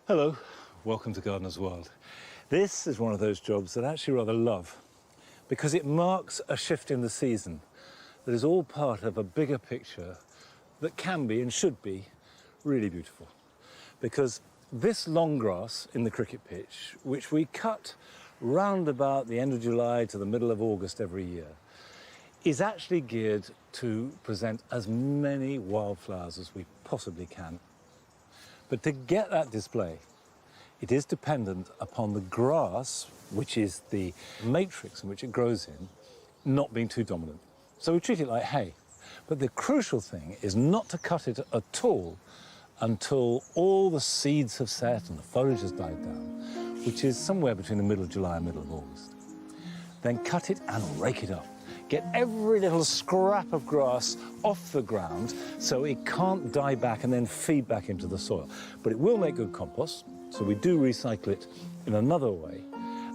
Hello, welcome to Gardener's World. This is one of those jobs that I actually rather love because it marks a shift in the season that is all part of a bigger picture that can be and should be really beautiful. Because this long grass in the cricket pitch, which we cut round about the end of July to the middle of August every year, is actually geared to present as many wildflowers as we possibly can. But to get that display, it is dependent upon the grass, which is the matrix in which it grows in, not being too dominant. So we treat it like hay. But the crucial thing is not to cut it at all until all the seeds have set and the foliage has died down, which is somewhere between the middle of July and middle of August. Then cut it and rake it up. Get every little scrap of grass off the ground so it can't die back and then feed back into the soil. But it will make good compost, so we do recycle it in another way.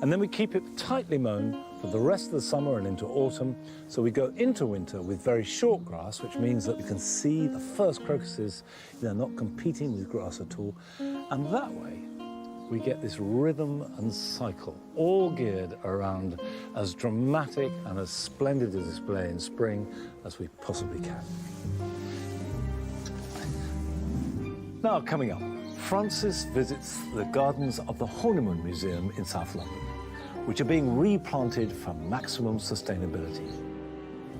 And then we keep it tightly mown for the rest of the summer and into autumn. So we go into winter with very short grass, which means that we can see the first crocuses, they're not competing with grass at all. And that way, we get this rhythm and cycle, all geared around as dramatic and as splendid a display in spring as we possibly can. Now, coming up, Francis visits the gardens of the Horniman Museum in South London, which are being replanted for maximum sustainability.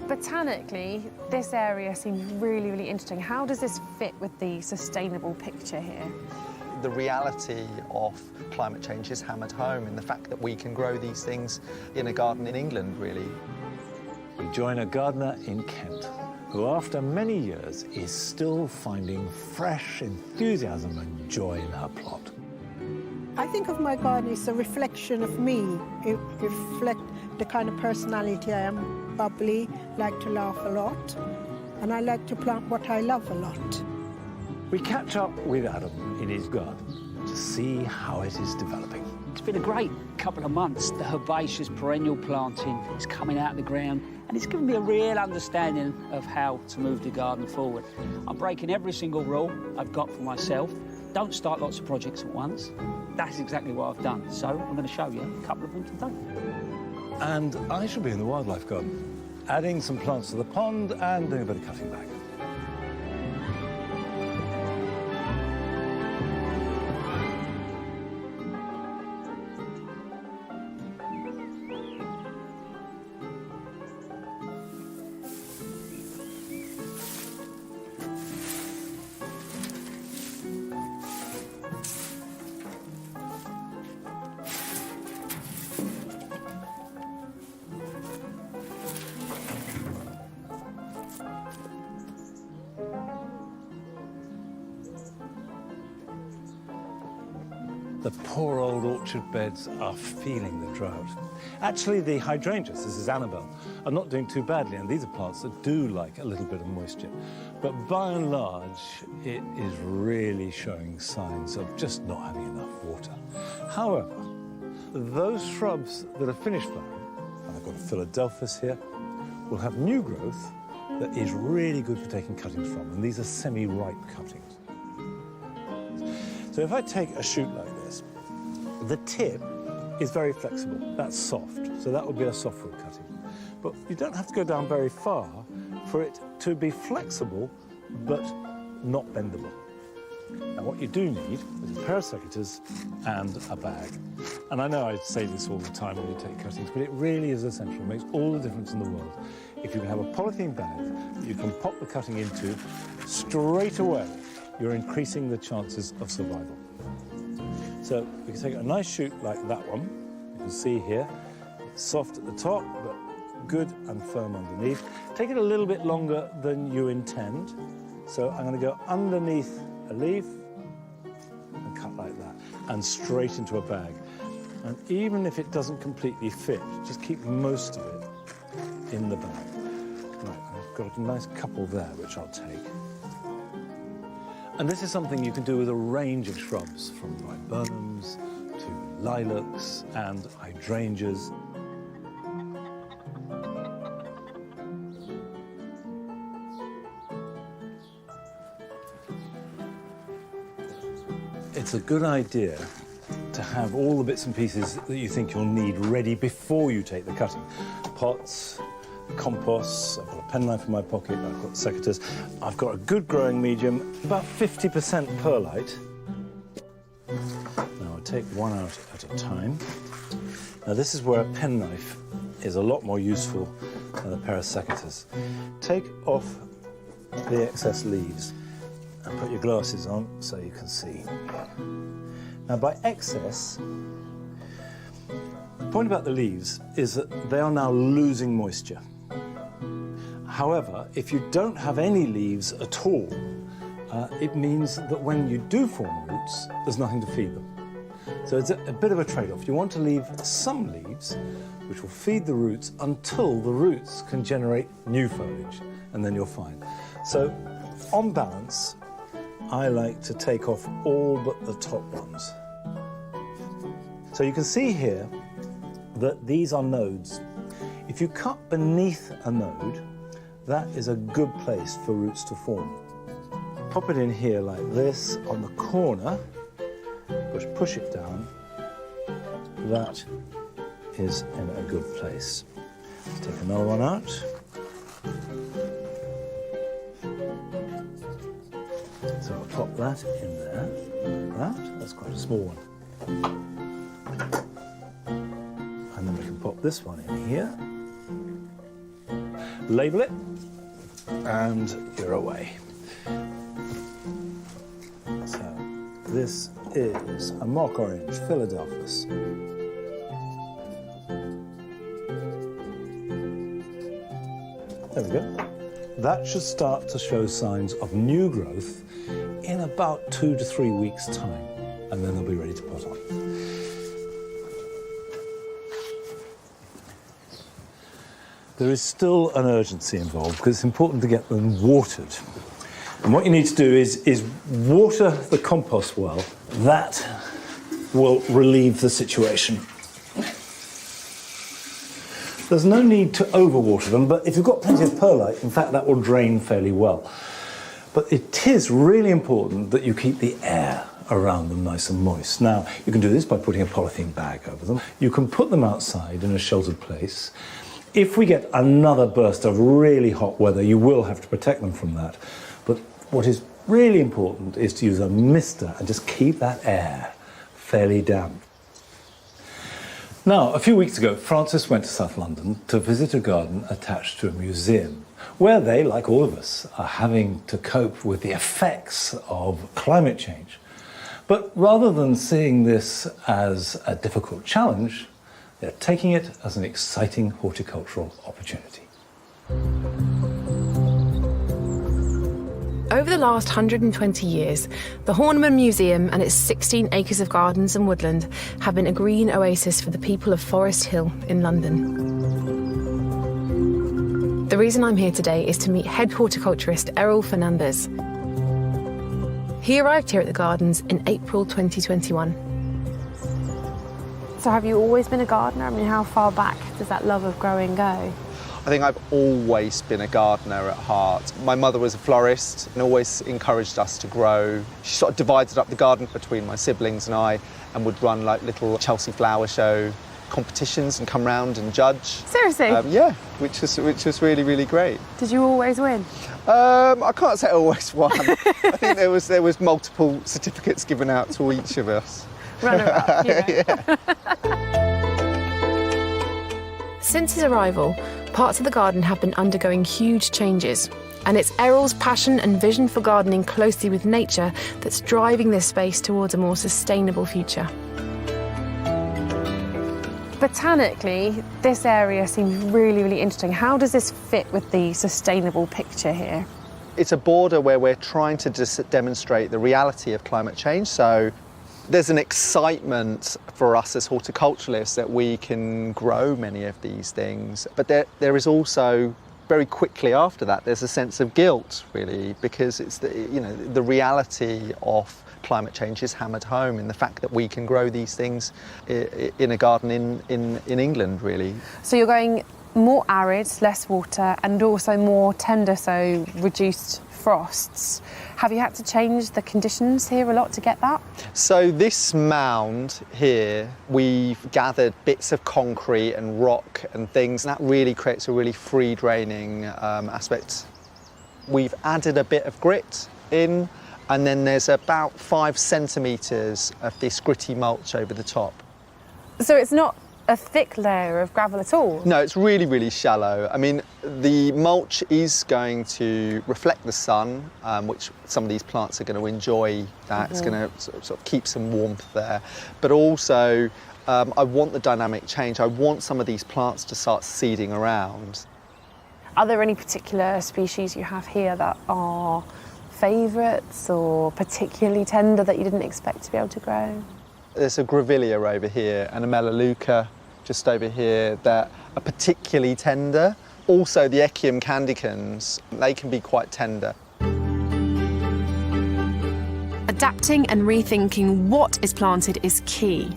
Botanically, this area seems really, really interesting. How does this fit with the sustainable picture here? The reality of climate change is hammered home in the fact that we can grow these things in a garden in England, really. We join a gardener in Kent, who after many years is still finding fresh enthusiasm and joy in her plot. I think of my garden as a reflection of me. It reflects the kind of personality I am, bubbly, like to laugh a lot, and I like to plant what I love a lot. We catch up with Adam in his garden to see how it is developing. It's been a great couple of months. The herbaceous perennial planting is coming out of the ground, and it's given me a real understanding of how to move the garden forward. I'm breaking every single rule I've got for myself. Don't start lots of projects at once. That's exactly what I've done. So I'm going to show you a couple of them today. And I shall be in the wildlife garden, adding some plants to the pond and doing a bit of cutting back. The poor old orchard beds are feeling the drought. Actually, the hydrangeas, this is Annabelle, are not doing too badly, and these are plants that do like a little bit of moisture. But by and large, it is really showing signs of just not having enough water. However, those shrubs that are finished flowering, and I've got a Philadelphus here, will have new growth that is really good for taking cuttings from, and these are semi-ripe cuttings. So if I take a shoot like this, the tip is very flexible. That's soft, so that would be a softwood cutting. But you don't have to go down very far for it to be flexible, but not bendable. Now what you do need is a pair of secateurs and a bag. And I know I say this all the time when you take cuttings, but it really is essential. It makes all the difference in the world. If you can have a polythene bag that you can pop the cutting into straight away, you're increasing the chances of survival. So we can take a nice shoot like that one. You can see here, it's soft at the top, but good and firm underneath. Take it a little bit longer than you intend. So I'm going to go underneath a leaf and cut like that, and straight into a bag. And even if it doesn't completely fit, just keep most of it in the bag. Right, I've got a nice couple there, which I'll take. And this is something you can do with a range of shrubs, from viburnums to lilacs and hydrangeas. it's a good idea to have all the bits and pieces that you think you'll need ready before you take the cutting. Pots, composts, I've got a penknife in my pocket, I've got secateurs, I've got a good growing medium, about 50% perlite. Now I'll take one out at a time. Now this is where a penknife is a lot more useful than a pair of secateurs. Take off the excess leaves and put your glasses on so you can see. Now by excess, the point about the leaves is that they are now losing moisture. However, if you don't have any leaves at all, it means that when you do form roots, there's nothing to feed them. So it's a bit of a trade-off. You want to leave some leaves, which will feed the roots until the roots can generate new foliage, and then you're fine. So, on balance, I like to take off all but the top ones. So you can see here that these are nodes. If you cut beneath a node, that is a good place for roots to form. Pop it in here like this on the corner, push it down. That is in a good place. Take another one out. So I'll pop that in there. That's quite a small one. And then we can pop this one in here. Label it, and you're away. So this is a mock orange Philadelphus. There we go. That should start to show signs of new growth in about 2 to 3 weeks' time, and then they'll be ready to pot on. There is still an urgency involved because it's important to get them watered. And what you need to do is water the compost well. That will relieve the situation. There's no need to overwater them, but if you've got plenty of perlite, in fact, that will drain fairly well. But it is really important that you keep the air around them nice and moist. Now, you can do this by putting a polythene bag over them. You can put them outside in a sheltered place. If we get another burst of really hot weather, you will have to protect them from that. But what is really important is to use a mister and just keep that air fairly damp. Now, a few weeks ago, Francis went to South London to visit a garden attached to a museum, where they, like all of us, are having to cope with the effects of climate change. But rather than seeing this as a difficult challenge, they're taking it as an exciting horticultural opportunity. Over the last 120 years, the Horniman Museum and its 16 acres of gardens and woodland have been a green oasis for the people of Forest Hill in London. The reason I'm here today is to meet head horticulturist Errol Fernandez. He arrived here at the gardens in April 2021. So have you always been a gardener? I mean, how far back does that love of growing go? I think I've always been a gardener at heart. My mother was a florist and always encouraged us to grow. She sort of divided up the garden between my siblings and I, and would run like little Chelsea Flower Show competitions and come round and judge. Seriously? Yeah, which was really, really great. Did you always win? I can't say I always won. I think there was multiple certificates given out to each of us. Runner-up, you know. Yeah. Since his arrival, parts of the garden have been undergoing huge changes, and it's Errol's passion and vision for gardening closely with nature that's driving this space towards a more sustainable future. Botanically, this area seems really, really interesting. How does this fit with the sustainable picture here? It's a border where we're trying to just demonstrate the reality of climate change. So there's an excitement for us as horticulturalists that we can grow many of these things. But there is also, very quickly after that, there's a sense of guilt, really, because it's the reality of climate change is hammered home in the fact that we can grow these things in a garden in England, really. So you're going more arid, less water, and also more tender, so reduced frosts. Have you had to change the conditions here a lot to get that? So this mound here, we've gathered bits of concrete and rock and things, and that really creates a really free draining aspect. We've added a bit of grit in, and then there's about 5 centimetres of this gritty mulch over the top. So it's not a thick layer of gravel at all? No, it's really, really shallow. I mean, the mulch is going to reflect the sun, which some of these plants are going to enjoy that. It's going to sort of keep some warmth there. But also, I want the dynamic change. I want some of these plants to start seeding around. Are there any particular species you have here that are favourites or particularly tender that you didn't expect to be able to grow? There's a grevillea over here and a melaleuca just over here that are particularly tender. Also the Echium candicans, they can be quite tender. Adapting and rethinking what is planted is key.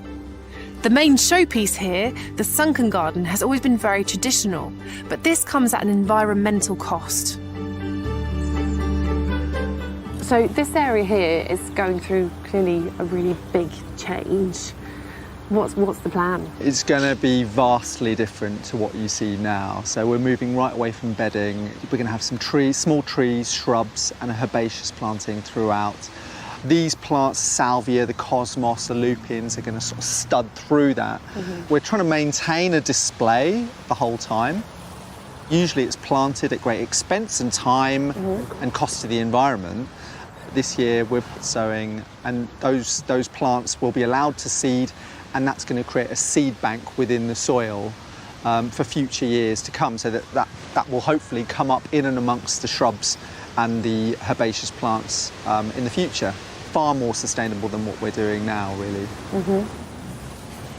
The main showpiece here, the sunken garden, has always been very traditional, but this comes at an environmental cost. So this area here is going through clearly a really big change. What's the plan? It's going to be vastly different to what you see now. So we're moving right away from bedding. We're going to have some trees, small trees, shrubs, and a herbaceous planting throughout. These plants, salvia, the cosmos, the lupins, are going to sort of stud through that. We're trying to maintain a display the whole time. Usually it's planted at great expense and time and cost to the environment. This year we're sowing, and those plants will be allowed to seed, and that's going to create a seed bank within the soil for future years to come, so that will hopefully come up in and amongst the shrubs and the herbaceous plants in the future. Far more sustainable than what we're doing now, really.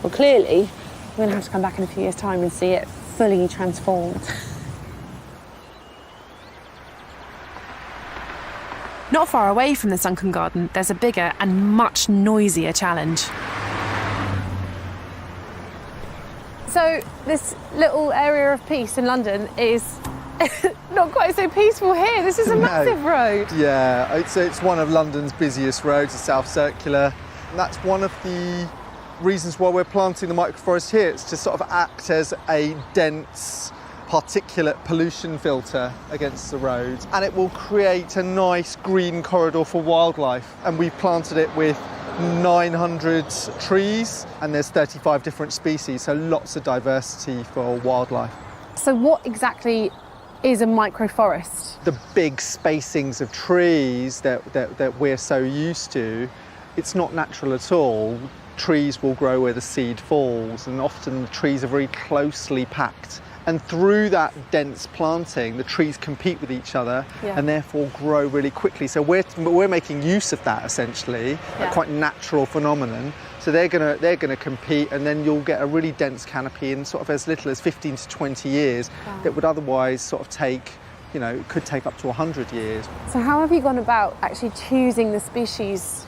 Well, clearly we're going to have to come back in a few years' time and see it fully transformed. Not far away from the sunken garden, there's a bigger and much noisier challenge. So this little area of peace in London is not quite so peaceful here. This is a massive road. Yeah, it's one of London's busiest roads, the South Circular. And that's one of the reasons why we're planting the microforest here. It's to sort of act as a dense particulate pollution filter against the road, and it will create a nice green corridor for wildlife. And we've planted it with 900 trees, and there's 35 different species, so lots of diversity for wildlife. So what exactly is a microforest? The big spacings of trees that we're so used to, it's not natural at all. Trees will grow where the seed falls, and often the trees are very closely packed. And through that dense planting, the trees compete with each other and therefore grow really quickly. So we're making use of that essentially, a quite natural phenomenon. So they're gonna compete, and then you'll get a really dense canopy in sort of as little as 15 to 20 years that would otherwise sort of take, could take up to 100 years. So how have you gone about actually choosing the species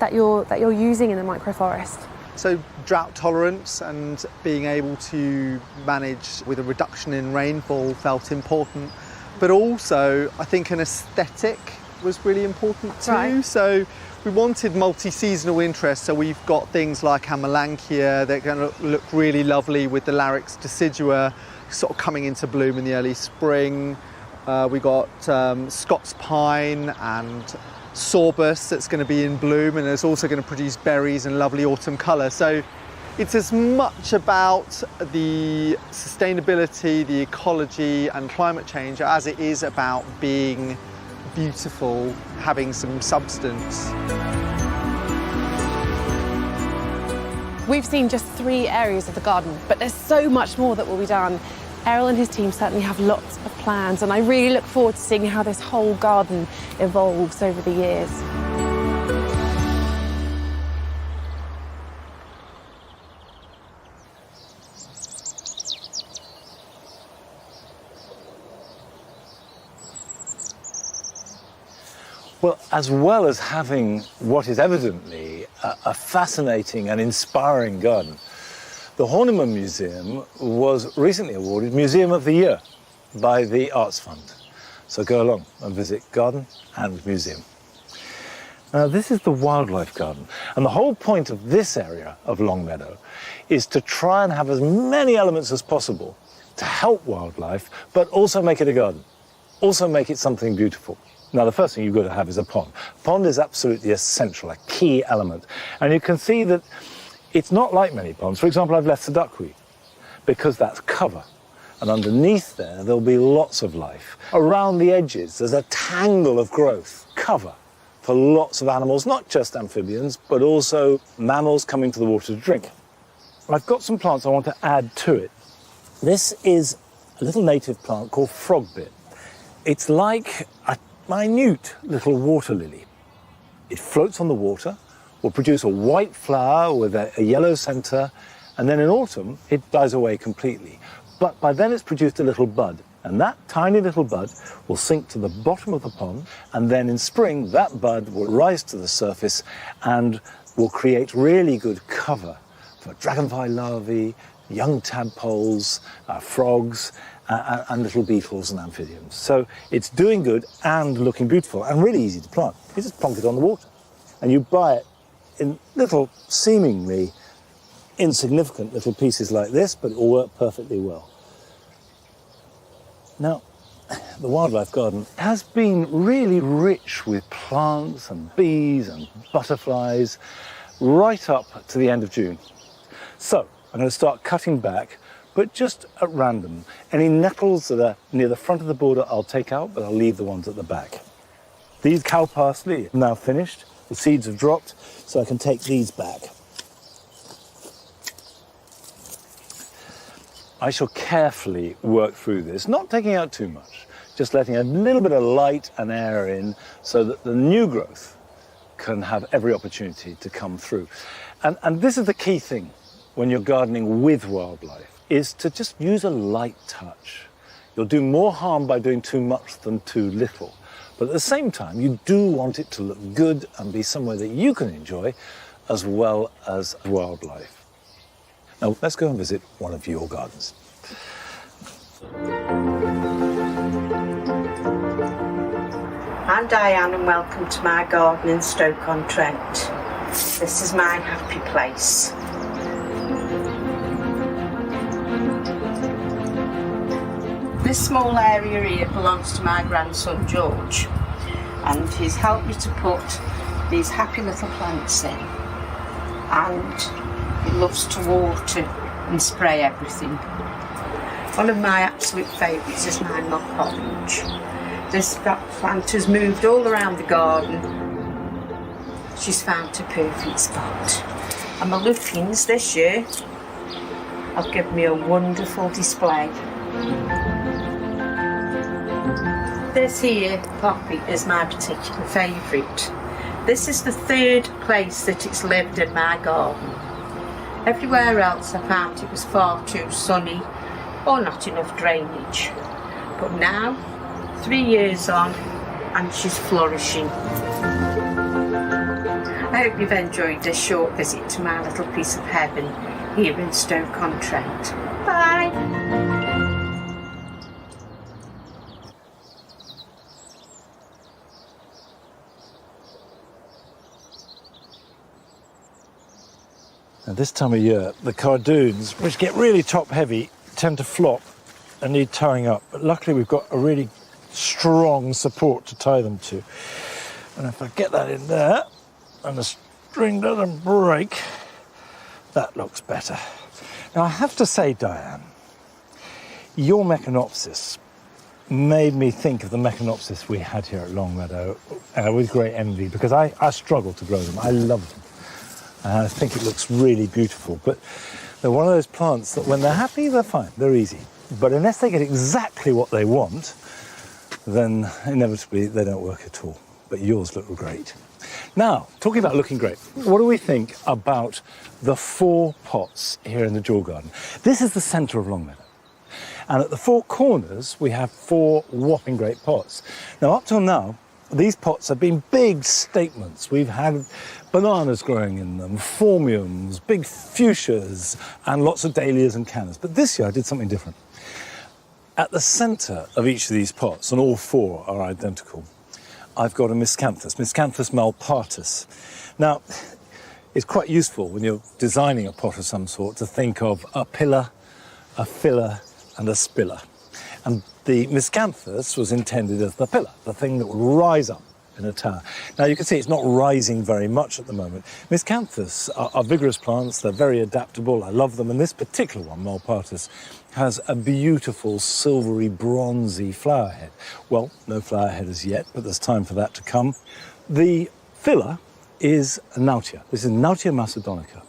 that you're using in the microforest? So drought tolerance and being able to manage with a reduction in rainfall felt important, but also I think an aesthetic was really important too. Right. So we wanted multi-seasonal interest, so we've got things like Amelanchier, they're going to look really lovely with the Larix decidua sort of coming into bloom in the early spring. We got Scots pine and Sorbus that's going to be in bloom, and it's also going to produce berries and lovely autumn colour. So it's as much about the sustainability, the ecology and climate change as it is about being beautiful, having some substance. We've seen just 3 areas of the garden, but there's so much more that will be done. Errol and his team certainly have lots of plans, and I really look forward to seeing how this whole garden evolves over the years. Well, as well as having what is evidently a fascinating and inspiring garden, the Horniman Museum was recently awarded Museum of the Year by the Arts Fund. So go along and visit garden and museum. Now, this is the wildlife garden, and the whole point of this area of Longmeadow is to try and have as many elements as possible to help wildlife, but also make it a garden, also make it something beautiful. Now, the first thing you've got to have is a pond. A pond is absolutely essential, a key element. And you can see that it's not like many ponds. For example, I've left the duckweed because that's cover. And underneath there, there'll be lots of life. Around the edges, there's a tangle of growth, cover for lots of animals, not just amphibians, but also mammals coming to the water to drink. I've got some plants I want to add to it. This is a little native plant called frogbit. It's like a minute little water lily. It floats on the water, will produce a white flower with a yellow centre, and then in autumn, it dies away completely. But by then it's produced a little bud, and that tiny little bud will sink to the bottom of the pond, and then in spring, that bud will rise to the surface and will create really good cover for dragonfly larvae, young tadpoles, frogs, and little beetles and amphibians. So it's doing good and looking beautiful and really easy to plant. You just plonk it on the water, and you buy it in little, seemingly insignificant little pieces like this, but it will work perfectly well. Now, the wildlife garden has been really rich with plants and bees and butterflies right up to the end of June. So I'm going to start cutting back, but just at random. Any nettles that are near the front of the border I'll take out, but I'll leave the ones at the back. These cow parsley are now finished. The seeds have dropped, so I can take these back. I shall carefully work through this, not taking out too much, just letting a little bit of light and air in so that the new growth can have every opportunity to come through. And this is the key thing when you're gardening with wildlife, is to just use a light touch. You'll do more harm by doing too much than too little. But at the same time, you do want it to look good and be somewhere that you can enjoy as well as wildlife. Now, let's go and visit one of your gardens. I'm Diane and welcome to my garden in Stoke-on-Trent. This is my happy place. This small area here belongs to my grandson George, and he's helped me to put these happy little plants in, and he loves to water and spray everything. One of my absolute favourites is my mock orange. This plant has moved all around the garden. She's found a perfect spot. And my lupins this year have given me a wonderful display. This here poppy is my particular favourite. This is the third place that it's lived in my garden. Everywhere else I found it was far too sunny or not enough drainage. But now, 3 years on, and she's flourishing. I hope you've enjoyed this short visit to my little piece of heaven here in Stoke-on-Trent. Bye! At this time of year, the cardoons, which get really top heavy, tend to flop and need tying up. But luckily we've got a really strong support to tie them to. And if I get that in there and the string doesn't break, that looks better. Now I have to say, Diane, your Meconopsis made me think of the Meconopsis we had here at Longmeadow with great envy, because I struggle to grow them. I love them. And I think it looks really beautiful, but they're one of those plants that when they're happy, they're fine, they're easy. But unless they get exactly what they want, then inevitably they don't work at all. But yours look great. Now, talking about looking great, what do we think about the 4 pots here in the Jewel Garden? This is the centre of Longmeadow. And at the 4 corners, we have 4 whopping great pots. Now, up till now, these pots have been big statements. We've had bananas growing in them, phormiums, big fuchsias, and lots of dahlias and cannas. But this year I did something different. At the centre of each of these pots, and all four are identical, I've got a Miscanthus malpartus. Now, it's quite useful when you're designing a pot of some sort to think of a pillar, a filler, and a spiller. And the Miscanthus was intended as the pillar, the thing that would rise up in a tower. Now, you can see it's not rising very much at the moment. Miscanthus are vigorous plants, they're very adaptable, I love them, and this particular one, malpartus, has a beautiful silvery, bronzy flower head. Well, no flower head as yet, but there's time for that to come. The filler is a Nautia. This is Nautia macedonica.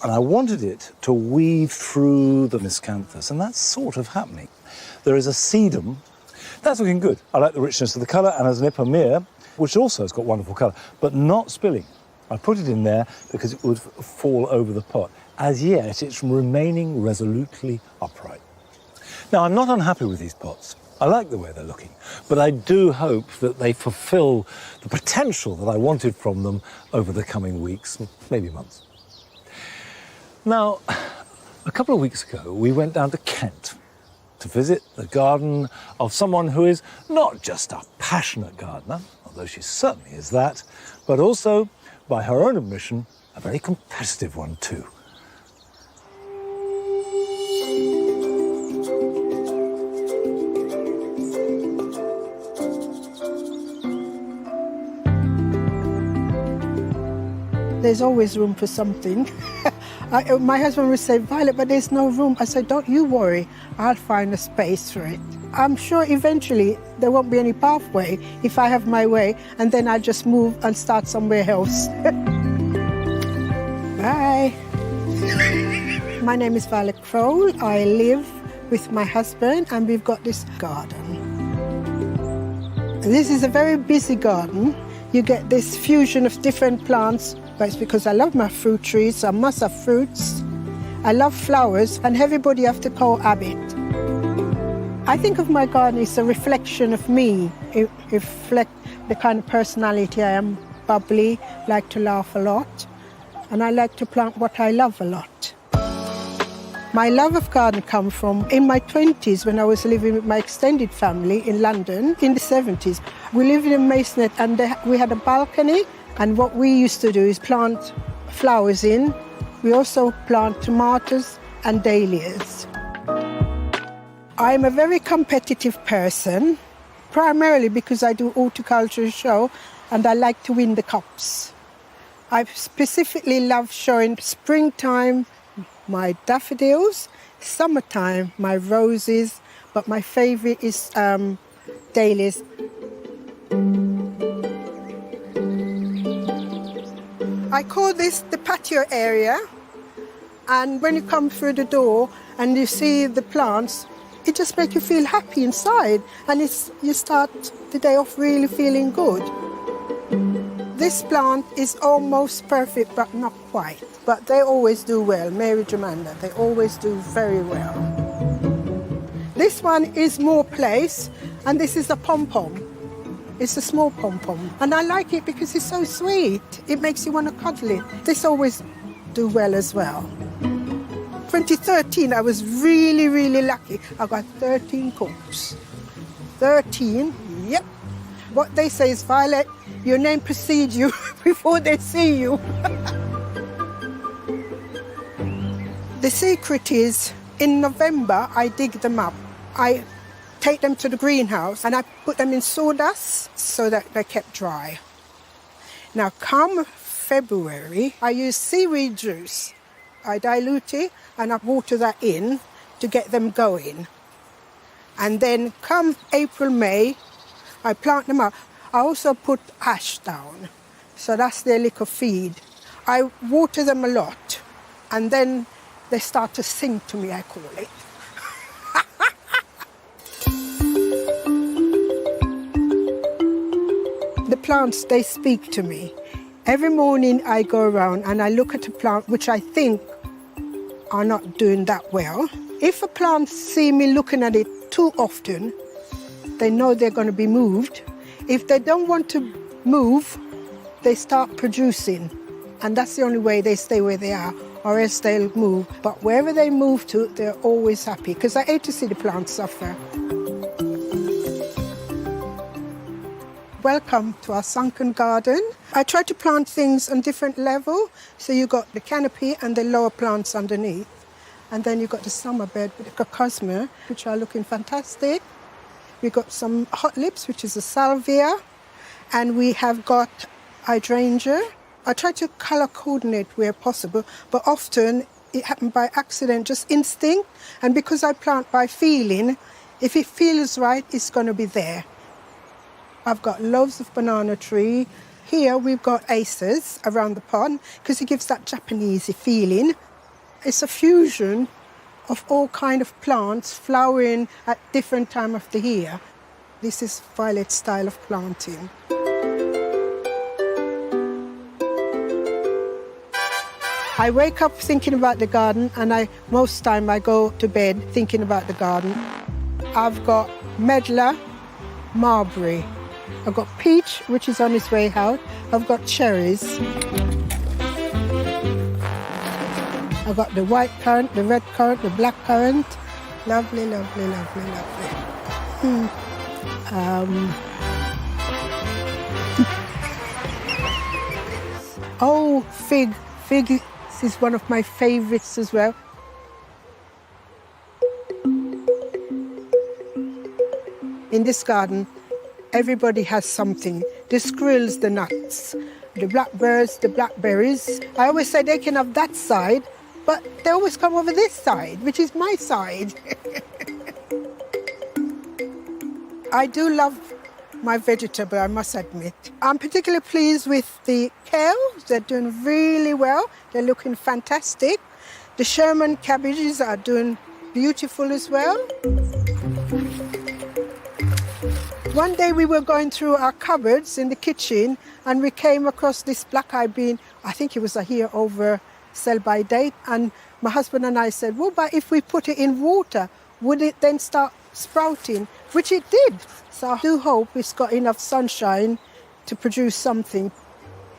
And I wanted it to weave through the Miscanthus, and that's sort of happening. There is a sedum. That's looking good. I like the richness of the colour, and as an ipomere, which also has got wonderful colour, but not spilling. I put it in there because it would fall over the pot. As yet, it's remaining resolutely upright. Now, I'm not unhappy with these pots. I like the way they're looking, but I do hope that they fulfil the potential that I wanted from them over the coming weeks, maybe months. Now, a couple of weeks ago, we went down to Kent to visit the garden of someone who is not just a passionate gardener, although she certainly is that, but also, by her own admission, a very competitive one too. There's always room for something. My husband would say, Violet, but there's no room. I said, don't you worry, I'll find a space for it. I'm sure eventually there won't be any pathway if I have my way, and then I'll just move and start somewhere else. Bye. My name is Violet Crowell. I live with my husband and we've got this garden. This is a very busy garden. You get this fusion of different plants, but it's because I love my fruit trees, so I must have fruits. I love flowers, and everybody have to cohabit. I think of my garden as a reflection of me. It reflects the kind of personality I am, bubbly, like to laugh a lot, and I like to plant what I love a lot. My love of garden comes from in my 20s when I was living with my extended family in London in the 70s. We lived in Masonette and we had a balcony, and what we used to do is plant flowers in. We also plant tomatoes and dahlias. I'm a very competitive person, primarily because I do horticulture show and I like to win the cups. I specifically love showing springtime, my daffodils, summertime, my roses, but my favorite is dahlias. I call this the patio area, and when you come through the door and you see the plants, it just makes you feel happy inside, and you start the day off really feeling good. This plant is almost perfect, but not quite. But they always do well, Mary Jamanda, they always do very well. This one is more place, and this is a pom-pom. It's a small pom-pom, and I like it because it's so sweet. It makes you want to cuddle it. This always do well as well. 2013, I was really, really lucky. I got 13 cups. 13, yep. What they say is, Violet, your name precedes you before they see you. The secret is, in November, I dig them up. I take them to the greenhouse and I put them in sawdust so that they're kept dry. Now, come February, I use seaweed juice. I dilute it and I water that in to get them going. And then come April, May, I plant them up. I also put ash down, so that's their liquor feed. I water them a lot, and then they start to sing to me, I call it. The plants, they speak to me. Every morning I go around and I look at a plant which I think are not doing that well. If a plant see me looking at it too often, they know they're going to be moved. If they don't want to move, they start producing. And that's the only way they stay where they are, or else they'll move. But wherever they move to, they're always happy, because I hate to see the plants suffer. Welcome to our sunken garden. I try to plant things on different level. So you've got the canopy and the lower plants underneath. And then you've got the summer bed with the cosmos, which are looking fantastic. We've got some hot lips, which is a salvia. And we have got hydrangea. I try to colour coordinate where possible, but often it happens by accident, just instinct. And because I plant by feeling, if it feels right, it's going to be there. I've got loads of banana tree. Here we've got aces around the pond because it gives that Japanese feeling. It's a fusion of all kind of plants flowering at different time of the year. This is Violet's style of planting. I wake up thinking about the garden, and most time I go to bed thinking about the garden. I've got medlar, mulberry. I've got peach, which is on its way out. I've got cherries. I've got the white currant, the red currant, the black currant. Lovely, lovely, lovely, lovely. Oh, fig. Fig is one of my favorites as well. In this garden, everybody has something. The squirrels, the nuts, the blackbirds, the blackberries. I always say they can have that side, but they always come over this side, which is my side. I do love my vegetable, I must admit. I'm particularly pleased with the kale. They're doing really well. They're looking fantastic. The Sherman cabbages are doing beautiful as well. One day we were going through our cupboards in the kitchen and we came across this black-eyed bean. I think it was a year over sell-by date. And my husband and I said, well, but if we put it in water, would it then start sprouting? Which it did. So I do hope it's got enough sunshine to produce something.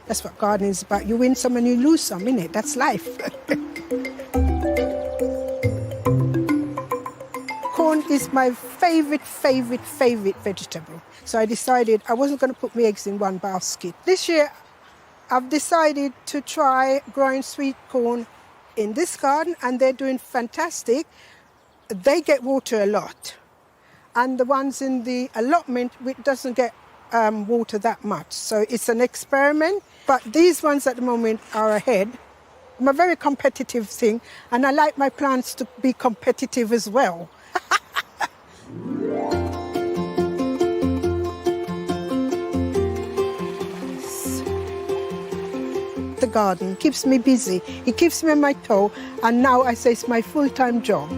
That's what gardening is about. You win some and you lose some, innit? That's life. Corn is my favorite vegetable. So I decided I wasn't going to put my eggs in one basket. This year, I've decided to try growing sweet corn in this garden, and they're doing fantastic. They get water a lot. And the ones in the allotment, it doesn't get water that much. So it's an experiment. But these ones at the moment are ahead. I'm a very competitive thing, and I like my plants to be competitive as well. The garden keeps me busy. It keeps me on my toe, and now I say it's my full-time job.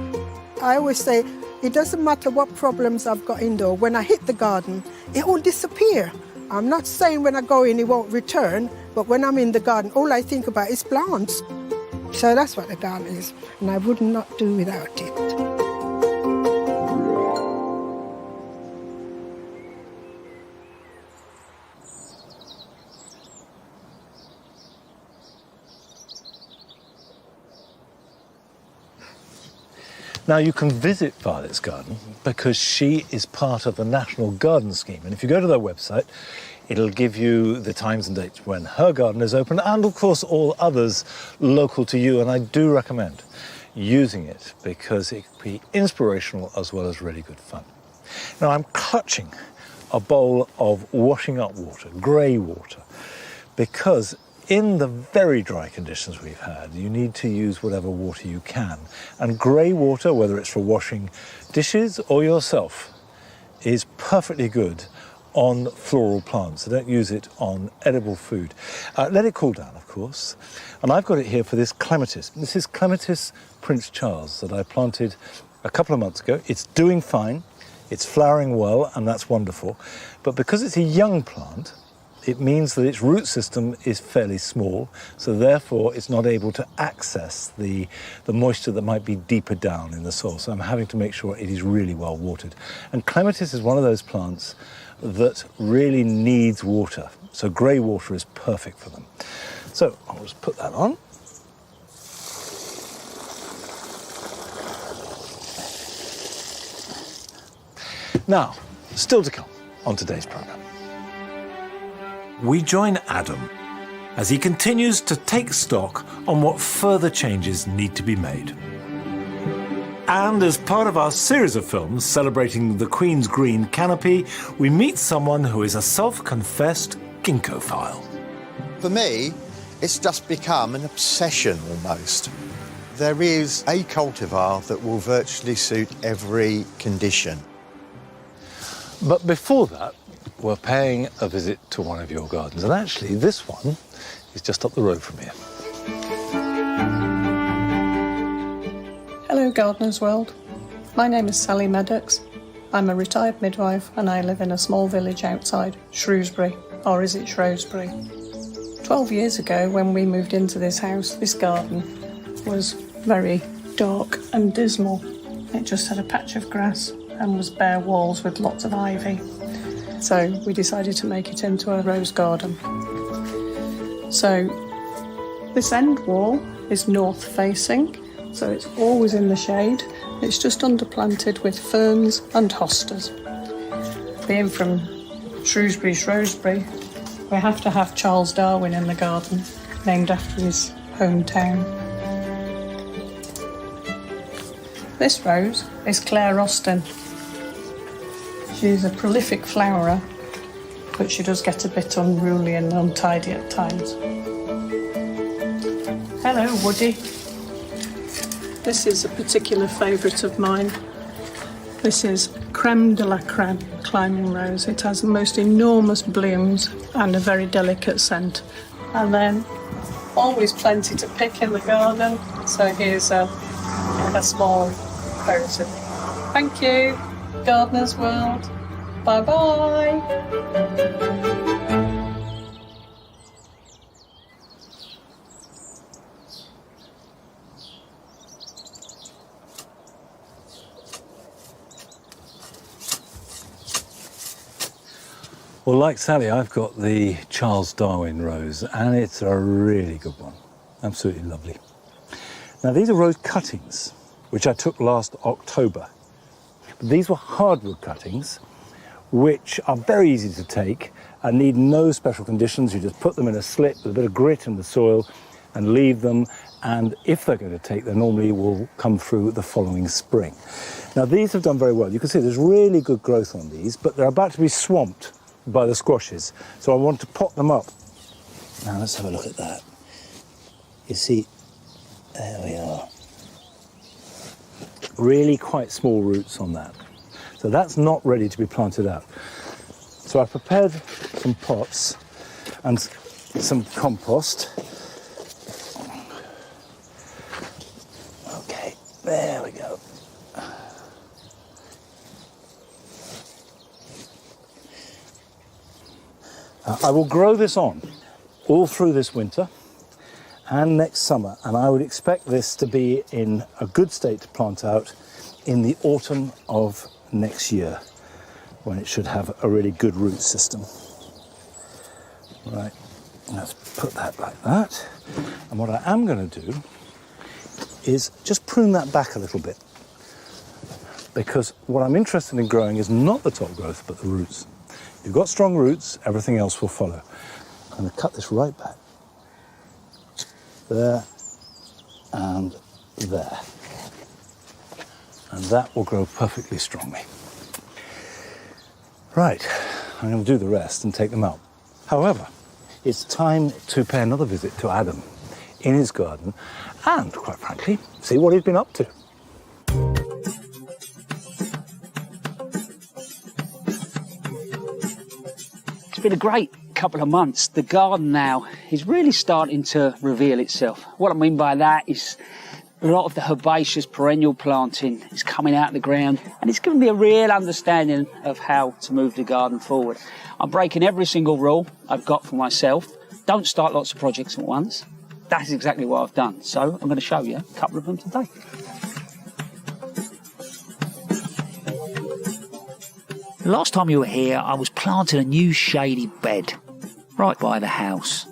I always say, it doesn't matter what problems I've got indoor. When I hit the garden, it will disappear. I'm not saying when I go in it won't return, but when I'm in the garden, all I think about is plants. So that's what the garden is, and I would not do without it. Now, you can visit Violet's garden because she is part of the National Garden Scheme. And if you go to their website, it'll give you the times and dates when her garden is open and, of course, all others local to you. And I do recommend using it because it can be inspirational as well as really good fun. Now, I'm clutching a bowl of washing up water, grey water, because in the very dry conditions we've had, you need to use whatever water you can. And grey water, whether it's for washing dishes or yourself, is perfectly good on floral plants. So don't use it on edible food. Let it cool down, of course. And I've got it here for this clematis. This is Clematis Prince Charles that I planted a couple of months ago. It's doing fine. It's flowering well, and that's wonderful. But because it's a young plant, it means that its root system is fairly small, so therefore it's not able to access the moisture that might be deeper down in the soil. So I'm having to make sure it is really well watered. And clematis is one of those plants that really needs water. So grey water is perfect for them. So I'll just put that on. Now, still to come on today's programme. We join Adam as he continues to take stock on what further changes need to be made. And as part of our series of films celebrating the Queen's Green canopy, we meet someone who is a self-confessed ginkgophile. For me, it's just become an obsession almost. There is a cultivar that will virtually suit every condition. But before that, we're paying a visit to one of your gardens. And actually, this one is just up the road from here. Hello, Gardener's World. My name is Sally Maddox. I'm a retired midwife and I live in a small village outside Shrewsbury, or is it Shrewsbury? 12 years ago, when we moved into this house, this garden was very dark and dismal. It just had a patch of grass and was bare walls with lots of ivy. So we decided to make it into a rose garden. So this end wall is north facing, so it's always in the shade. It's just underplanted with ferns and hostas. Being from Shrewsbury, we have to have Charles Darwin in the garden, named after his hometown. This rose is Claire Austin. She's a prolific flowerer, but she does get a bit unruly and untidy at times. Hello, Woody. This is a particular favourite of mine. This is Creme de la Creme climbing rose. It has the most enormous blooms and a very delicate scent. And then always plenty to pick in the garden. So here's a small posy. Thank you, Gardener's World. Bye-bye. Well, like Sally, I've got the Charles Darwin rose, and it's a really good one. Absolutely lovely. Now, these are rose cuttings, which I took last October. These were hardwood cuttings, which are very easy to take and need no special conditions. You just put them in a slit with a bit of grit in the soil and leave them, and if they're going to take, they normally will come through the following spring. Now, these have done very well. You can see there's really good growth on these, but they're about to be swamped by the squashes, so I want to pot them up. Now, let's have a look at that. You see, there we are. Really quite small roots on that. So that's not ready to be planted out. So I prepared some pots and some compost. Okay, there we go. I will grow this on all through this winter and next summer, and I would expect this to be in a good state to plant out in the autumn of next year, when it should have a really good root system. Right, let's put that like that. And what I am going to do is just prune that back a little bit, because what I'm interested in growing is not the top growth, but the roots. If you've got strong roots, everything else will follow. I'm going to cut this right back. There and there. And that will grow perfectly strongly. Right, I'm going to do the rest and take them out. However, it's time to pay another visit to Adam in his garden and, quite frankly, see what he's been up to. It's been a great couple of months. The garden now is really starting to reveal itself. What I mean by that is a lot of the herbaceous perennial planting is coming out of the ground, and it's given me a real understanding of how to move the garden forward. I'm breaking every single rule I've got for myself. Don't start lots of projects at once. That's exactly what I've done. So I'm going to show you a couple of them today. The last time you were here, I was planting a new shady bed right by the house.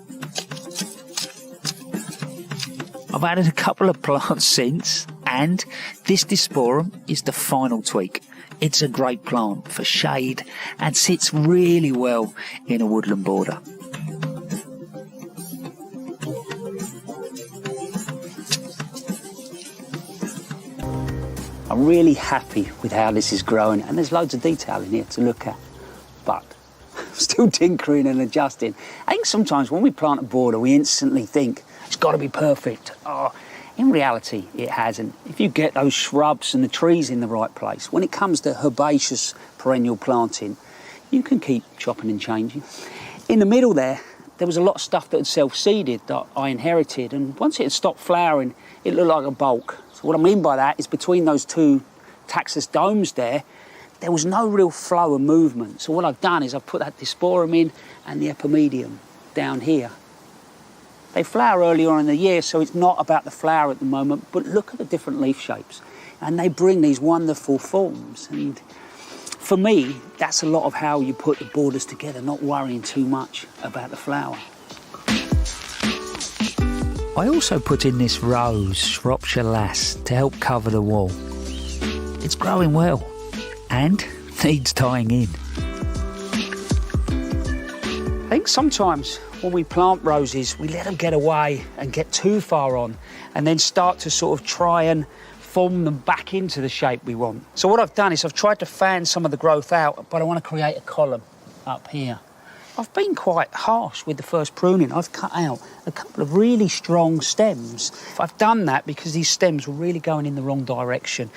I've added a couple of plants since, and this Disporum is the final tweak. it's a great plant for shade and sits really well in a woodland border. I'm really happy with how this is growing, and there's loads of detail in here to look at, but I'm still tinkering and adjusting. I think sometimes when we plant a border, we instantly think it's got to be perfect. Oh, in reality, it hasn't. If you get those shrubs and the trees in the right place, when it comes to herbaceous perennial planting, you can keep chopping and changing. In the middle there was a lot of stuff that had self-seeded that I inherited, and once it had stopped flowering, it looked like a bulk. So what I mean by that is between those two Taxus domes there was no real flow of movement. So what I've done is I've put that Disporum in and the Epimedium down here. They flower earlier on in the year, so it's not about the flower at the moment, but look at the different leaf shapes. And they bring these wonderful forms. And for me, that's a lot of how you put the borders together, not worrying too much about the flower. I also put in this rose, Shropshire Lass, to help cover the wall. It's growing well and needs tying in. I think sometimes when we plant roses, we let them get away and get too far on and then start to sort of try and form them back into the shape we want. So what I've done is I've tried to fan some of the growth out, but I want to create a column up here. I've been quite harsh with the first pruning. I've cut out a couple of really strong stems. I've done that because these stems were really going in the wrong direction.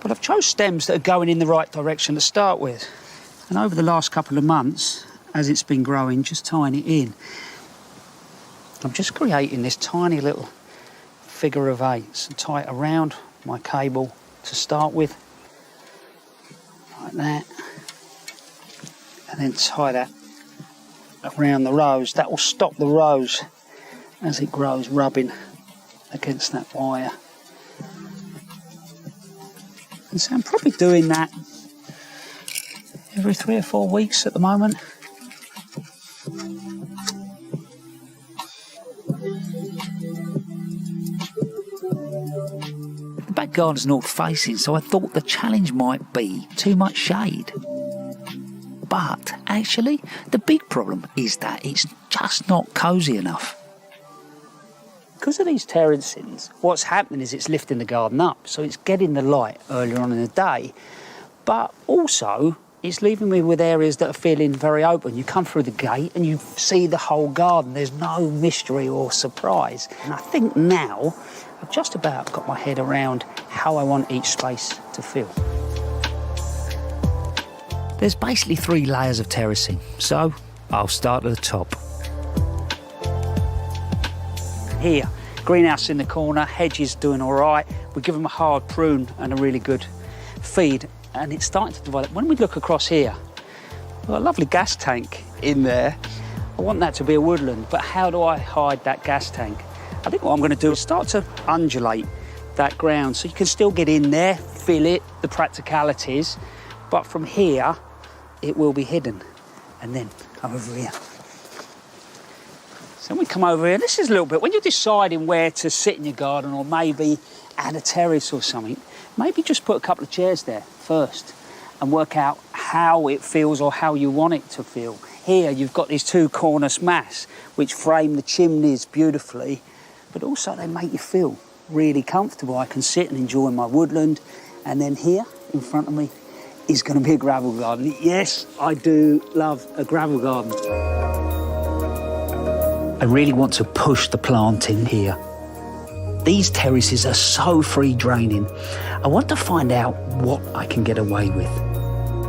But I've chose stems that are going in the right direction to start with. And over the last couple of months, as it's been growing, just tying it in, I'm just creating this tiny little figure of eights and tie it around my cable to start with, like that, and then tie that around the rose. That will stop the rose as it grows rubbing against that wire. And so I'm probably doing that every 3 or 4 weeks at the moment. The back garden's north facing, so I thought the challenge might be too much shade. But actually, the big problem is that it's just not cosy enough. Because of these terracings, what's happening is it's lifting the garden up, so it's getting the light earlier on in the day, but also it's leaving me with areas that are feeling very open. You come through the gate and you see the whole garden. There's no mystery or surprise. And I think now I've just about got my head around how I want each space to feel. There's basically 3 layers of terracing, so I'll start at the top. Here, greenhouse in the corner, hedges doing all right. We give them a hard prune and a really good feed, and it's starting to develop. When we look across here, we've got a lovely gas tank in there. I want that to be a woodland, but how do I hide that gas tank? I think what I'm going to do is start to undulate that ground so you can still get in there, feel it, the practicalities, but from here, it will be hidden. And then come over here. So we come over here, this is a little bit, when you're deciding where to sit in your garden or maybe add a terrace or something, maybe just put a couple of chairs there first and work out how it feels or how you want it to feel. Here you've got these 2 cornice mats which frame the chimneys beautifully, but also they make you feel really comfortable. I can sit and enjoy my woodland, and then here in front of me is going to be a gravel garden. Yes, I do love a gravel garden. I really want to push the planting here. These terraces are so free draining. I want to find out what I can get away with.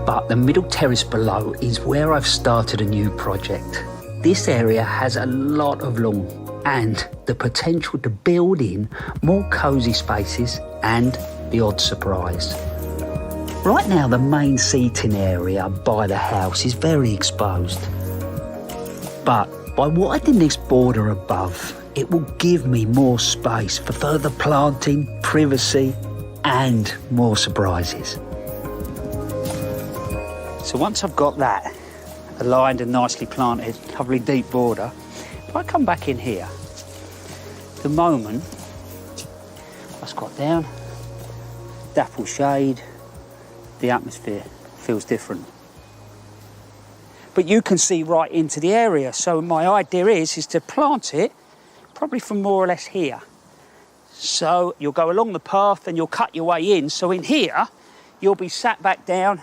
But the middle terrace below is where I've started a new project. This area has a lot of lawn and the potential to build in more cosy spaces and the odd surprise. Right now, the main seating area by the house is very exposed. But by widening this border above, it will give me more space for further planting, privacy, and more surprises. So once I've got that aligned and nicely planted, lovely deep border, if I come back in here, the moment I squat down, dapple shade, the atmosphere feels different. But you can see right into the area, so my idea is to plant it probably from more or less here. So you'll go along the path and you'll cut your way in. So in here, you'll be sat back down.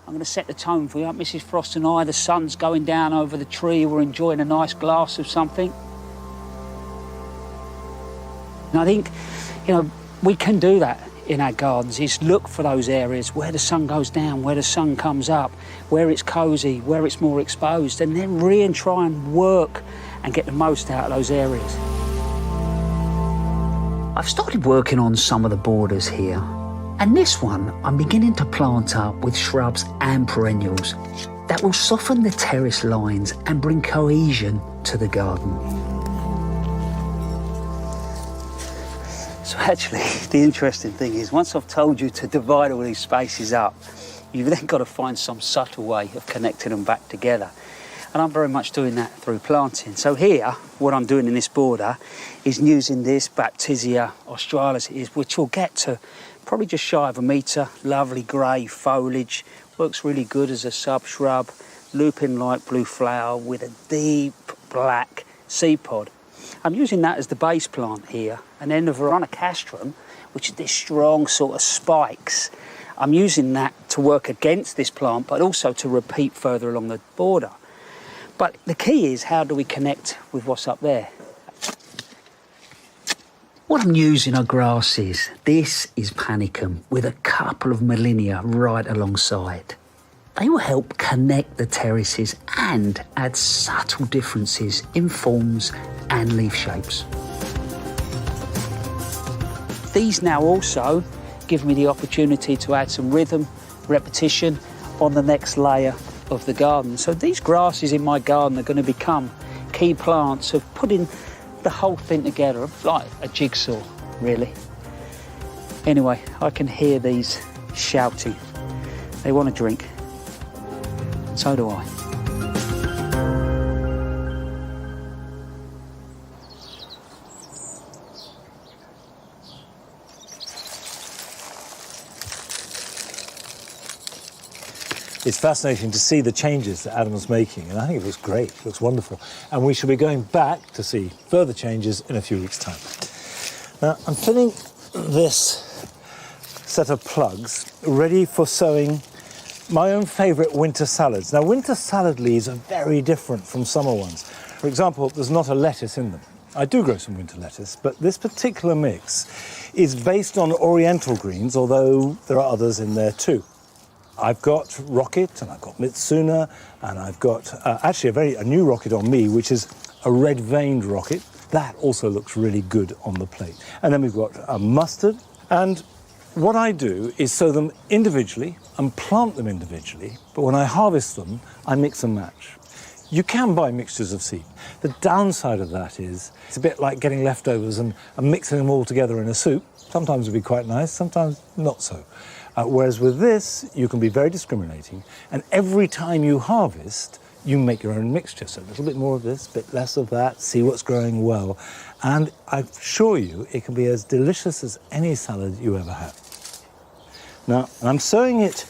I'm going to set the tone for you. Mrs. Frost and I, the sun's going down over the tree. We're enjoying a nice glass of something. And I think, you know, we can do that in our gardens, is look for those areas where the sun goes down, where the sun comes up, where it's cosy, where it's more exposed, and then really try and work and get the most out of those areas. I've started working on some of the borders here, and this one I'm beginning to plant up with shrubs and perennials that will soften the terrace lines and bring cohesion to the garden. So actually, the interesting thing is, once I've told you to divide all these spaces up, you've then got to find some subtle way of connecting them back together. And I'm very much doing that through planting. So here, what I'm doing in this border is using this Baptisia australis, which will get to probably just shy of 1 metre, lovely grey foliage, works really good as a sub-shrub, lupin-like blue flower with a deep black seed pod. I'm using that as the base plant here, and then the Veronicastrum, which is this strong sort of spikes, I'm using that to work against this plant, but also to repeat further along the border. But the key is, how do we connect with what's up there? What I'm using are grasses. This is panicum with a couple of Molinia right alongside. They will help connect the terraces and add subtle differences in forms and leaf shapes. These now also give me the opportunity to add some rhythm, repetition on the next layer of the garden. So these grasses in my garden are going to become key plants of putting the whole thing together, like a jigsaw, really. Anyway, I can hear these shouting. They want a drink. So do I. It's fascinating to see the changes that Adam's making, and I think it looks great, it looks wonderful. And we shall be going back to see further changes in a few weeks' time. Now, I'm filling this set of plugs ready for sowing my own favourite winter salads. Now, winter salad leaves are very different from summer ones. For example, there's not a lettuce in them. I do grow some winter lettuce, but this particular mix is based on oriental greens, although there are others in there too. I've got rocket, and I've got Mitsuna, and I've got actually a new rocket on me, which is a red-veined rocket. That also looks really good on the plate. And then we've got a mustard, and what I do is sow them individually and plant them individually, but when I harvest them, I mix and match. You can buy mixtures of seed. The downside of that is it's a bit like getting leftovers and mixing them all together in a soup. Sometimes it'd be quite nice, sometimes not so. Whereas with this, you can be very discriminating, and every time you harvest, you make your own mixture. So a little bit more of this, a bit less of that, see what's growing well. And I assure you, it can be as delicious as any salad you ever have. Now, I'm sowing it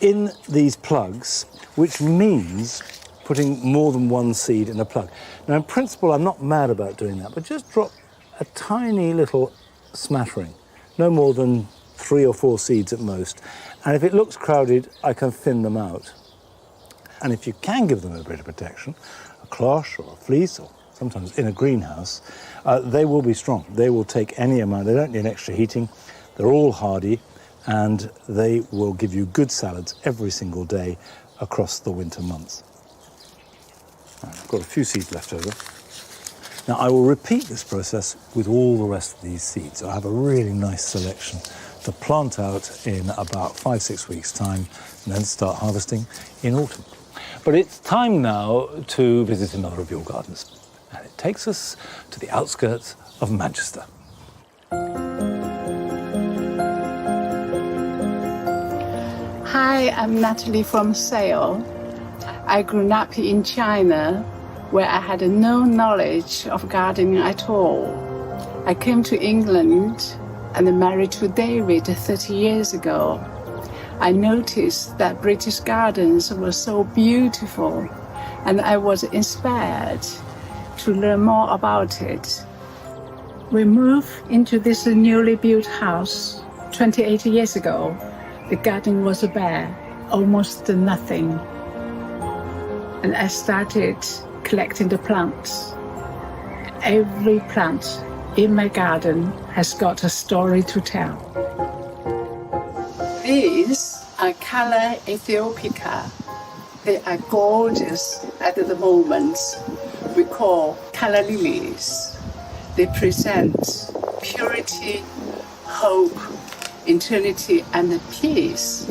in these plugs, which means putting more than one seed in a plug. Now, in principle, I'm not mad about doing that, but just drop a tiny little smattering, no more than 3 or 4 seeds at most. And if it looks crowded, I can thin them out. And if you can give them a bit of protection, a cloche or a fleece, or sometimes in a greenhouse, they will be strong. They will take any amount. They don't need extra heating. They're all hardy, and they will give you good salads every single day across the winter months. I've got a few seeds left over. Now, I will repeat this process with all the rest of these seeds. I have a really nice selection to plant out in about 5-6 weeks' time, and then start harvesting in autumn. But it's time now to visit another of your gardens, and it takes us to the outskirts of Manchester. Hi, I'm Natalie from Sale. I grew up in China, where I had no knowledge of gardening at all. I came to England and married to David 30 years ago. I noticed that British Gardens were so beautiful, and I was inspired to learn more about it. We moved into this newly built house 28 years ago. The garden was bare, almost nothing. And I started collecting the plants. Every plant in my garden has got a story to tell. These are Calla Ethiopica. They are gorgeous at the moment. We call calla lilies. They present purity, hope, eternity, and peace.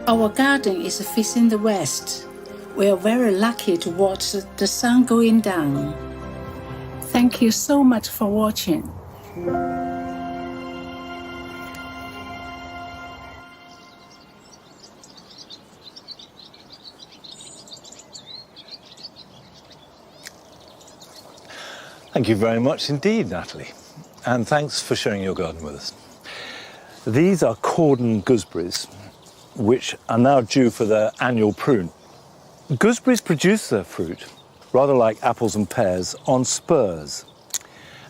Our garden is facing the west. We are very lucky to watch the sun going down. Thank you so much for watching. Thank you very much indeed, Natalie. And thanks for sharing your garden with us. These are cordon gooseberries, which are now due for their annual prune. Gooseberries produce their fruit, rather like apples and pears, on spurs.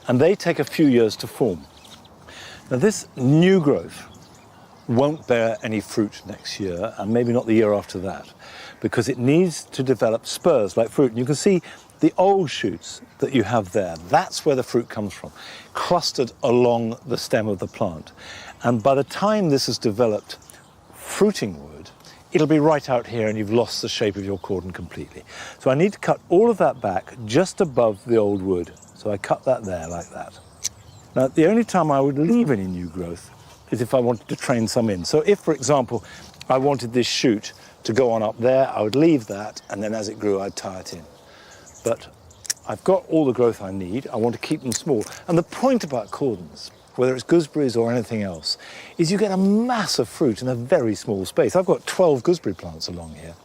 And they take a few years to form. Now this new growth won't bear any fruit next year, and maybe not the year after that, because it needs to develop spurs like fruit. And you can see the old shoots that you have there, that's where the fruit comes from, clustered along the stem of the plant. And by the time this has developed fruiting wood, it'll be right out here and you've lost the shape of your cordon completely. So I need to cut all of that back just above the old wood. So I cut that there like that. Now, the only time I would leave any new growth is if I wanted to train some in. So if, for example, I wanted this shoot to go on up there, I would leave that, and then as it grew, I'd tie it in. But I've got all the growth I need. I want to keep them small. And the point about cordons, whether it's gooseberries or anything else, is you get a mass of fruit in a very small space. I've got 12 gooseberry plants along here.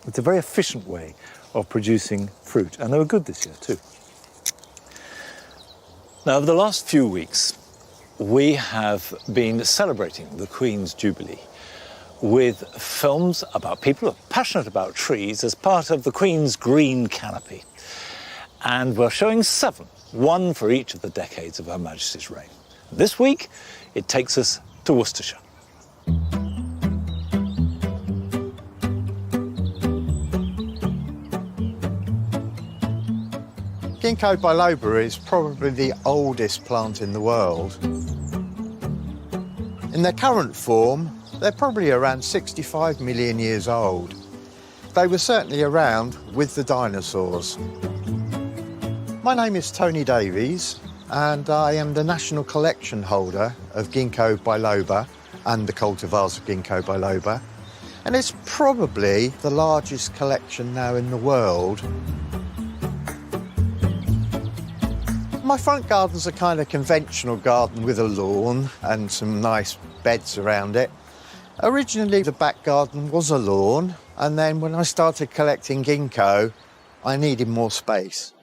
It's a very efficient way of producing fruit, and they were good this year too. Now, over the last few weeks, we have been celebrating the Queen's Jubilee with films about people who are passionate about trees as part of the Queen's Green Canopy. And we're showing 7, 1 for each of the decades of Her Majesty's reign. This week, it takes us to Worcestershire. Ginkgo biloba is probably the oldest plant in the world. In their current form, they're probably around 65 million years old. They were certainly around with the dinosaurs. My name is Tony Davies, and I am the national collection holder of Ginkgo biloba and the cultivars of Ginkgo biloba. And it's probably the largest collection now in the world. My front garden's a kind of conventional garden with a lawn and some nice beds around it. Originally, the back garden was a lawn, and then when I started collecting ginkgo, I needed more space.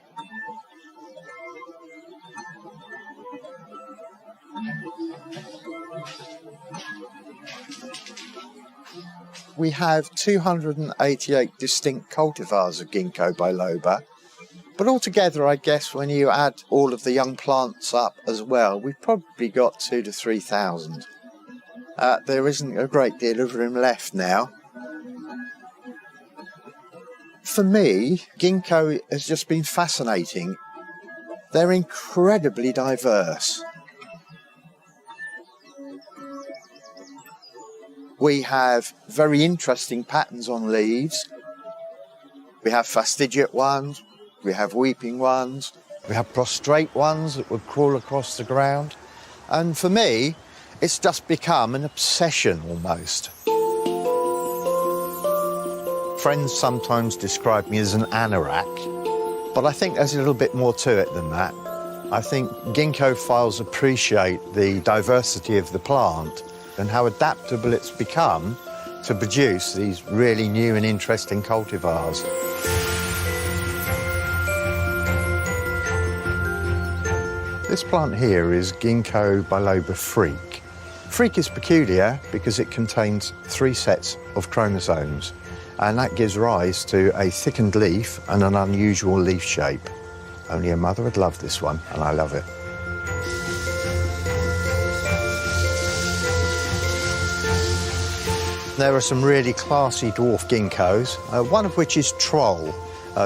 We have 288 distinct cultivars of Ginkgo biloba, but altogether, I guess, when you add all of the young plants up as well, we've probably got 2,000 to 3,000. There isn't a great deal of room left now. For me, ginkgo has just been fascinating. They're incredibly diverse. We have very interesting patterns on leaves. We have fastigiate ones, we have weeping ones, we have prostrate ones that would crawl across the ground. And for me, it's just become an obsession almost. Friends sometimes describe me as an anorak, but I think there's a little bit more to it than that. I think ginkgophiles appreciate the diversity of the plant and how adaptable it's become to produce these really new and interesting cultivars. This plant here is Ginkgo biloba freak. Freak is peculiar because it contains 3 sets of chromosomes, and that gives rise to a thickened leaf and an unusual leaf shape. Only a mother would love this one, and I love it. There are some really classy dwarf ginkgos, one of which is Troll.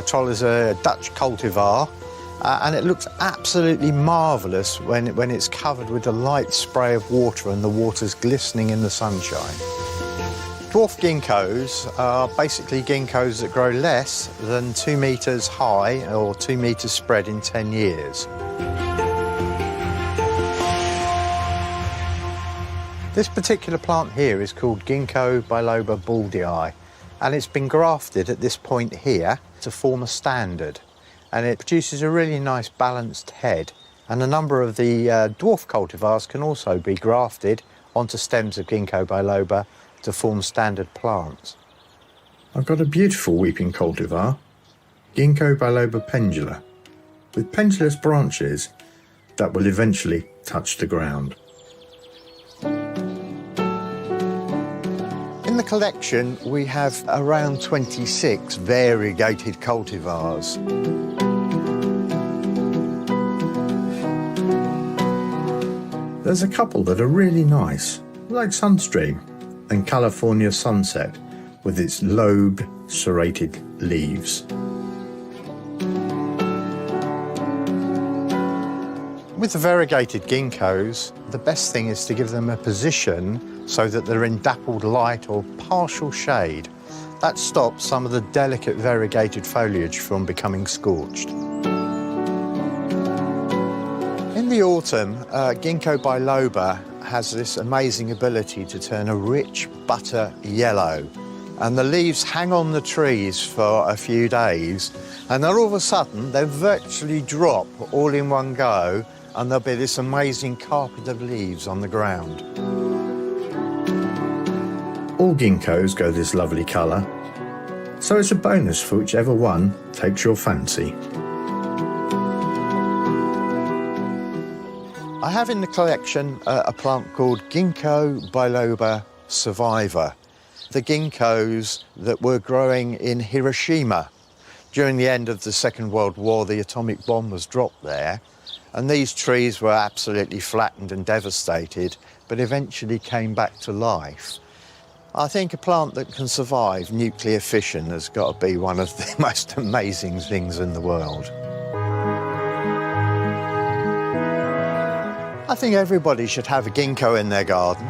Troll is a Dutch cultivar, and it looks absolutely marvellous when it's covered with a light spray of water and the water's glistening in the sunshine. Dwarf ginkgos are basically ginkgos that grow less than 2 metres high or 2 metres spread in 10 years. This particular plant here is called Ginkgo biloba baldii, and it's been grafted at this point here to form a standard, and it produces a really nice balanced head, and a number of the dwarf cultivars can also be grafted onto stems of Ginkgo biloba to form standard plants. I've got a beautiful weeping cultivar, Ginkgo biloba pendula, with pendulous branches that will eventually touch the ground. In the collection, we have around 26 variegated cultivars. There's a couple that are really nice, like Sunstream and California Sunset, with its lobed, serrated leaves. With the variegated ginkgos, the best thing is to give them a position so that they're in dappled light or partial shade. That stops some of the delicate variegated foliage from becoming scorched. In the autumn, Ginkgo biloba has this amazing ability to turn a rich butter yellow, and the leaves hang on the trees for a few days, and then all of a sudden they virtually drop all in one go, and there'll be this amazing carpet of leaves on the ground. All ginkgos go this lovely colour, so it's a bonus for whichever one takes your fancy. I have in the collection a plant called Ginkgo biloba survivor, the ginkgos that were growing in Hiroshima. During the end of the Second World War, the atomic bomb was dropped there, and these trees were absolutely flattened and devastated, but eventually came back to life. I think a plant that can survive nuclear fission has got to be one of the most amazing things in the world. I think everybody should have a ginkgo in their garden.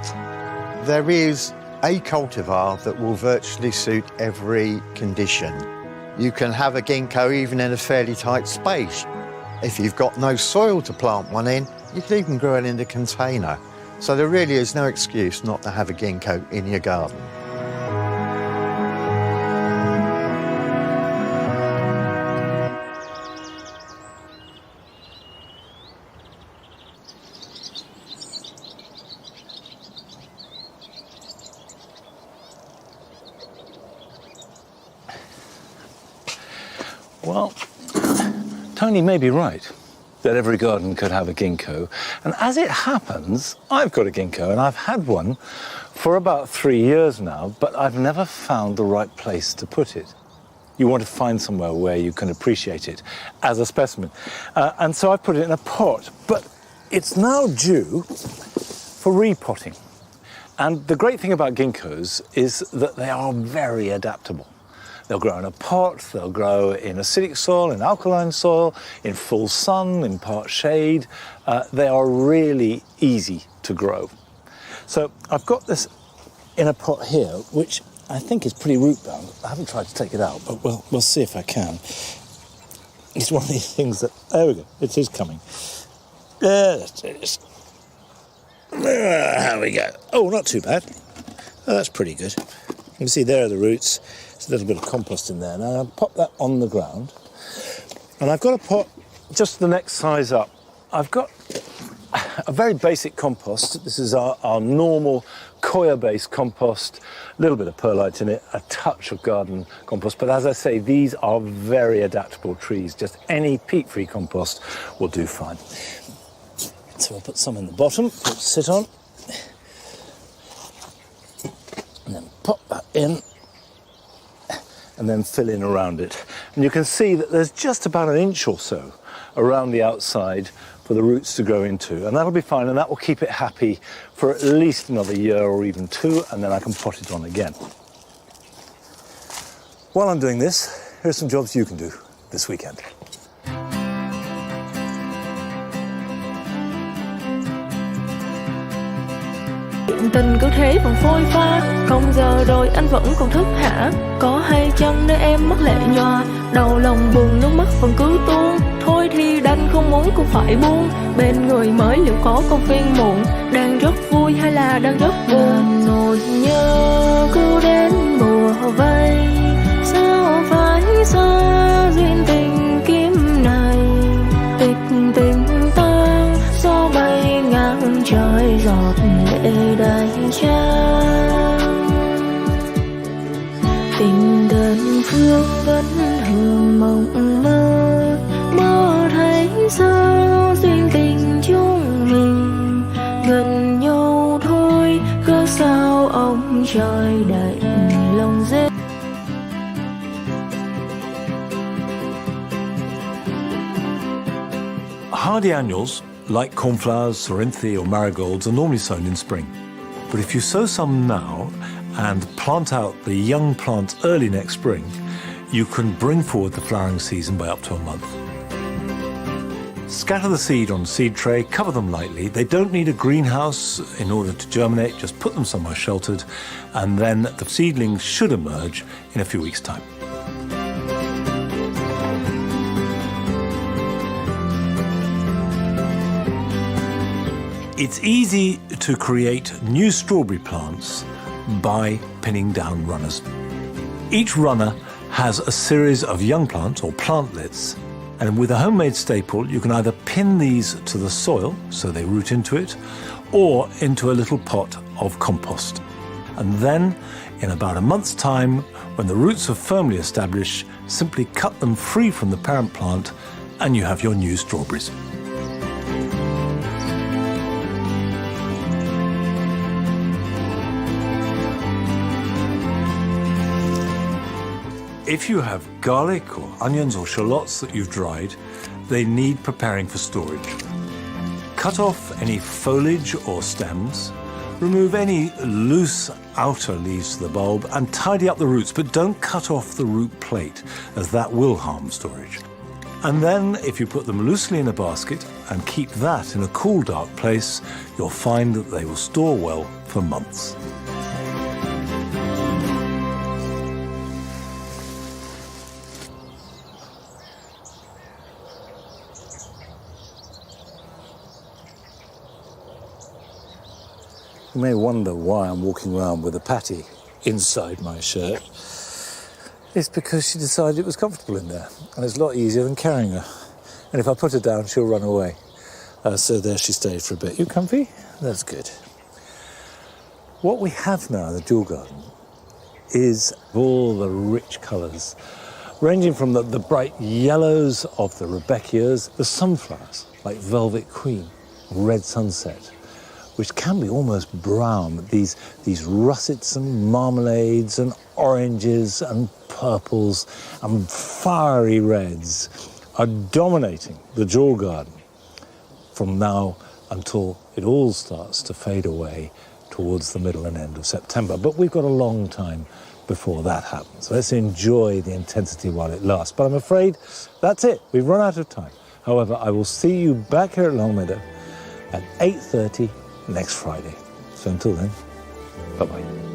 There is a cultivar that will virtually suit every condition. You can have a ginkgo even in a fairly tight space. If you've got no soil to plant one in, you can even grow it in a container. So there really is no excuse not to have a ginkgo in your garden. Well, Tony may be right that every garden could have a ginkgo. And as it happens, I've got a ginkgo, and I've had one for about 3 years now, but I've never found the right place to put it. You want to find somewhere where you can appreciate it as a specimen. And so I put it in a pot, but it's now due for repotting. And the great thing about ginkgos is that they are very adaptable. They'll grow in a pot, they'll grow in acidic soil, in alkaline soil, in full sun, in part shade. They are really easy to grow. So I've got this in a pot here, which I think is pretty root bound. I haven't tried to take it out, but we'll see if I can. It's one of these things that, there we go, it is coming. There it is. There we go. Oh, not too bad. Oh, that's pretty good. You can see there are the roots. There's a little bit of compost in there. Now I'll pop that on the ground. And I've got a pot just the next size up. I've got a very basic compost. This is our normal coir-based compost, a little bit of perlite in it, a touch of garden compost. But as I say, these are very adaptable trees. Just any peat-free compost will do fine. So I'll put some in the bottom to sit on. in and then fill in around it. And you can see that there's just about an inch or so around the outside for the roots to grow into, and that'll be fine, and that will keep it happy for at least another year or even two, and then I can pot it on again. While I'm doing this, here's some jobs you can do this weekend. Tình cứ thế vẫn phôi pha, không giờ rồi anh vẫn còn thức hả? Có hay chăng nơi em mất lệ nhòa, đầu lòng buồn nước mắt vẫn cứ tuôn. Thôi thì đành không muốn cũng phải buông, bên người mới liệu có con phiên muộn, đang rất vui hay là đang rất buồn. Nỗi nhớ cứ đến mùa vây, sao phải xa duyên tình kiếp này, tịch tình tan gió bay ngang trời giọt lệ đầy trang. Tình đơn phương vẫn hương mộng mơ, mơ thấy sao duyên tình chúng mình gần nhau thôi, cớ sao ông trời đợi lòng dễ. Hardy annuals, like cornflowers, sorrenthy or marigolds, are normally sown in spring. But if you sow some now and plant out the young plant early next spring, you can bring forward the flowering season by up to a month. Scatter the seed on a seed tray, cover them lightly. They don't need a greenhouse in order to germinate, just put them somewhere sheltered, and then the seedlings should emerge in a few weeks' time. It's easy to create new strawberry plants by pinning down runners. Each runner has a series of young plants or plantlets, and with a homemade staple you can either pin these to the soil so they root into it, or into a little pot of compost. And then, in about a month's time, when the roots are firmly established, simply cut them free from the parent plant and you have your new strawberries. If you have garlic or onions or shallots that you've dried, they need preparing for storage. Cut off any foliage or stems, remove any loose outer leaves to the bulb and tidy up the roots, but don't cut off the root plate, as that will harm storage. And then, if you put them loosely in a basket and keep that in a cool, dark place, you'll find that they will store well for months. You may wonder why I'm walking around with a patty inside my shirt. It's because she decided it was comfortable in there, and it's a lot easier than carrying her. And if I put her down, she'll run away. So there she stayed for a bit. You comfy? That's good. What we have now in the Jewel Garden is all the rich colours, ranging from the bright yellows of the Rudbeckias, the sunflowers like Velvet Queen, Red Sunset, which can be almost brown, these russets and marmalades and oranges and purples and fiery reds are dominating the Jewel Garden from now until it all starts to fade away towards the middle and end of September. But we've got a long time before that happens. Let's enjoy the intensity while it lasts. But I'm afraid that's it. We've run out of time. However, I will see you back here at Longmeadow at 8:30 next Friday. So until then, bye-bye.